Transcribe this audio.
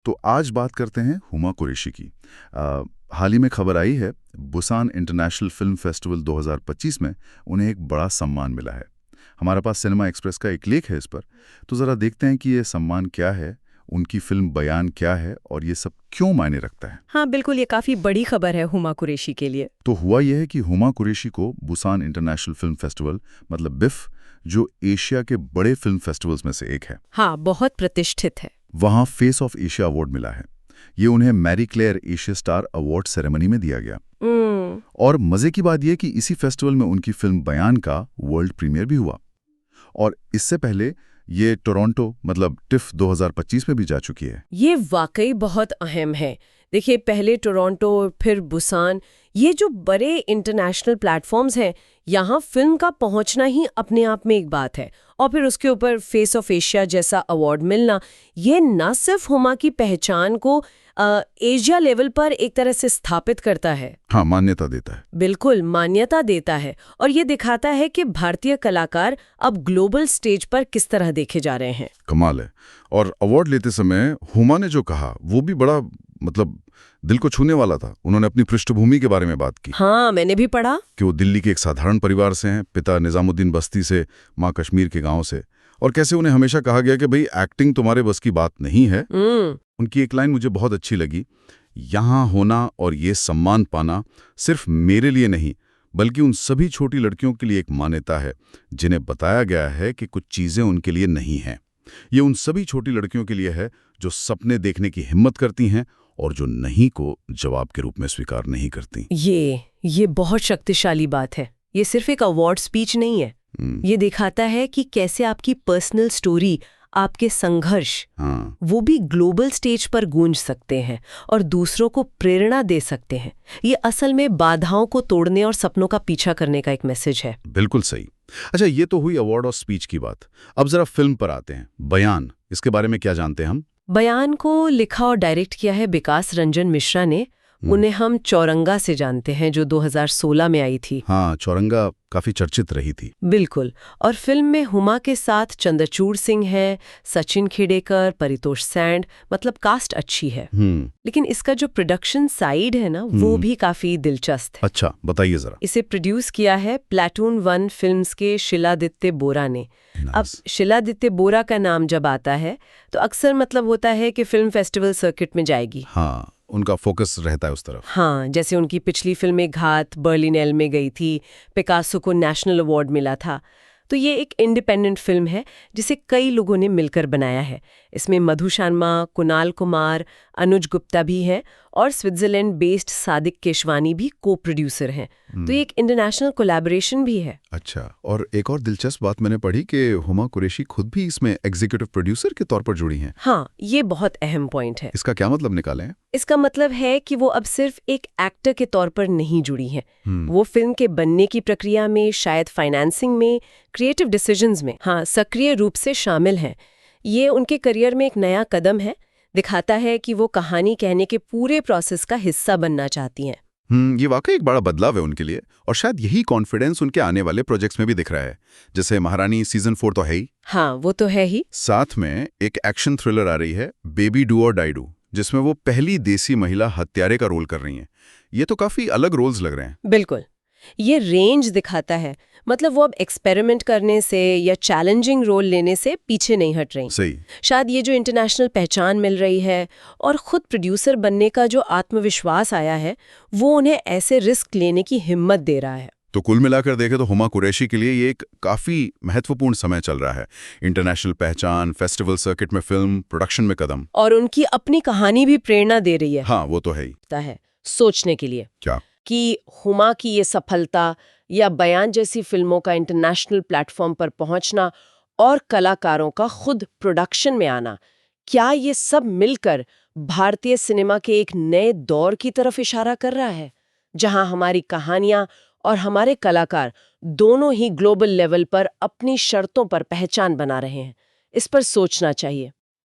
तो आज बात करते हैं हुमा कुरैशी की। हाल ही में खबर आई है, बुसान इंटरनेशनल फिल्म फेस्टिवल 2025 में उन्हें एक बड़ा सम्मान मिला है। हमारे पास सिनेमा एक्सप्रेस का एक लेख है इस पर, तो ज़रा देखते हैं कि ये सम्मान क्या है, उनकी फिल्म बयान क्या है और ये सब क्यों मायने रखता है। हाँ बिल्कुल, ये काफी बड़ी खबर है हुमा कुरैशी के लिए। तो हुआ यह है कि हुमा कुरैशी को बुसान इंटरनेशनल फिल्म फेस्टिवल मतलब बिफ, जो एशिया के बड़े फिल्म फेस्टिवल्स में से एक है, हाँ बहुत प्रतिष्ठित है। वहाँ फेस ऑफ एशिया अवार्ड मिला है। ये उन्हें Marie Claire Asia Star Award ceremony में दिया गया। और मजे की बात यह कि इसी फेस्टिवल में उनकी फिल्म बयान का वर्ल्ड प्रीमियर भी हुआ। और इससे पहले ये टोरंटो मतलब टिफ 2025 में भी जा चुकी है। ये वाकई बहुत अहम है। देखिए, पहले टोरंटो फिर बुसान, ये जो बड़े इंटरनेशनल प्लेटफॉर्म्स हैं, यहाँ फिल्म का पहुँचना ही अपने आप में एक बात है। और फिर उसके ऊपर फेस ऑफ एशिया जैसा अवार्ड मिलना, ये न सिर्फ हुमा की पहचान को एशिया लेवल पर एक तरह से स्थापित करता है, हाँ, मान्यता देता है। बिल्कुल मान्यता देता है। और ये दिखाता है कि भारतीय कलाकार अब ग्लोबल स्टेज पर किस तरह देखे जा रहे हैं। कमाल है। और अवार्ड लेते समय हुमा ने जो कहा वो भी बड़ा दिल को छूने वाला था। उन्होंने अपनी पृष्ठभूमि के बारे में बात की। हाँ, मैंने भी पढ़ा कि वो दिल्ली के एक साधारण परिवार से हैं, पिता निजामुद्दीन बस्ती से, माँ कश्मीर के गांव से, और कैसे उन्हें हमेशा कहा गया कि भाई एक्टिंग तुम्हारे बस की बात नहीं है। उनकी एक लाइन मुझे बहुत अच्छी लगी, यहाँ होना और ये सम्मान पाना सिर्फ मेरे लिए नहीं बल्कि उन सभी छोटी लड़कियों के लिए एक मान्यता है जिन्हें बताया गया है कि कुछ चीजें उनके लिए नहीं हैं। ये उन सभी छोटी लड़कियों के लिए है जो सपने देखने की हिम्मत करती हैं और जो नहीं को जवाब के रूप में स्वीकार नहीं करती। ये बहुत शक्तिशाली बात है। ये सिर्फ एक अवार्ड स्पीच नहीं है। ये दिखाता है कि कैसे आपकी पर्सनल स्टोरी, आपके संघर्ष, वो भी ग्लोबल स्टेज पर गूंज सकते हैं और दूसरों को प्रेरणा दे सकते हैं। ये असल में बाधाओं को तोड़ने और सपनों का पीछा करने का एक मैसेज है। बिल्कुल सही। अच्छा, ये तो हुई अवार्ड और स्पीच की बात। अब जरा फिल्म पर आते हैं। बयान, इसके बारे में क्या जानते हैं हम? बयान को लिखा और डायरेक्ट किया है विकास रंजन मिश्रा ने। उन्हें हम चौरंगा से जानते हैं, जो 2016 में आई थी। हाँ, चौरंगा काफी चर्चित रही थी। बिल्कुल। और फिल्म में हुमा के साथ चंद्रचूड़ सिंह है, सचिन खेडेकर, परितोष सैंड, मतलब कास्ट अच्छी है। लेकिन इसका जो प्रोडक्शन साइड है ना, वो भी काफी दिलचस्प है। अच्छा, बताइए जरा। इसे प्रोड्यूस किया है प्लेटून 1 फिल्म्स के शिलादित्य बोरा ने। अब शिलादित्य बोरा का नाम जब आता है तो अक्सर मतलब होता है कि फिल्म फेस्टिवल सर्किट में जाएगी। हाँ, उनका फोकस रहता है उस तरफ। हाँ, जैसे उनकी पिछली फिल्म घात बर्लिनेल में गई थी, पिकासो को नेशनल अवार्ड मिला था। तो ये एक इंडिपेंडेंट फिल्म है जिसे कई लोगों ने मिलकर बनाया है। इसमें मधु शर्मा, कुणाल कुमार, अनुज गुप्ता भी हैं और स्विट्जरलैंड बेस्ड सादिक केशवानी भी को प्रोड्यूसर हैं। तो ये एक इंटरनेशनल कोलैबोरेशन भी है। अच्छा, और एक और दिलचस्प बात मैंने पढ़ी कि हुमा कुरैशी खुद भी इसमें एग्जीक्यूटिव प्रोड्यूसर के तौर पर जुड़ी हैं। हाँ, ये बहुत अहम पॉइंट है। इसका क्या मतलब निकालें? इसका मतलब है कि वो अब सिर्फ एक एक्टर के तौर पर नहीं जुड़ी हैं। वो फिल्म के बनने की प्रक्रिया में, शायद फाइनेंसिंग में, क्रिएटिव डिसीजंस में, हाँ, सक्रिय रूप से शामिल हैं। ये उनके करियर में एक नया कदम है, दिखाता है कि वो कहानी कहने के पूरे प्रोसेस का हिस्सा बनना चाहती हैं। ये वाकई एक बड़ा बदलाव है उनके लिए, और शायद यही कॉन्फिडेंस उनके आने वाले प्रोजेक्ट्स में भी दिख रहा है। जैसे महारानी सीजन 4 तो है ही। हाँ, वो तो है ही। साथ में एक एक्शन थ्रिलर आ रही है, बेबी डू और डाई डू, जिसमें वो पहली देसी महिला हत्यारे का रोल कर रही हैं। ये तो काफी अलग रोल्स लग रहे हैं। बिल्कुल, ये रेंज दिखाता है। मतलब वो अब एक्सपेरिमेंट करने से या चैलेंजिंग रोल लेने से पीछे नहीं हट रही। सही। शायद ये जो इंटरनेशनल पहचान मिल रही है और खुद प्रोड्यूसर बनने का जो आत्मविश्वास आया है, वो उन्हें ऐसे रिस्क लेने की हिम्मत दे रहा है। तो कुल मिलाकर देखें तो हुमा कुरैशी के लिए ये एक काफी महत्वपूर्ण समय चल रहा है। इंटरनेशनल पहचान, फेस्टिवल सर्किट में फिल्म, प्रोडक्शन में कदम, और उनकी अपनी कहानी भी प्रेरणा दे रही है। हाँ, वो तो है ही। है सोचने के लिए क्या कि हुमा की ये सफलता या बयान जैसी फिल्मों का इंटरनेशनल प्लेटफॉर्म पर पहुंचना और कलाकारों का खुद प्रोडक्शन में आना, क्या ये सब मिलकर भारतीय सिनेमा के एक नए दौर की तरफ इशारा कर रहा है, जहां हमारी कहानियां और हमारे कलाकार दोनों ही ग्लोबल लेवल पर अपनी शर्तों पर पहचान बना रहे हैं। इस पर सोचना चाहिए।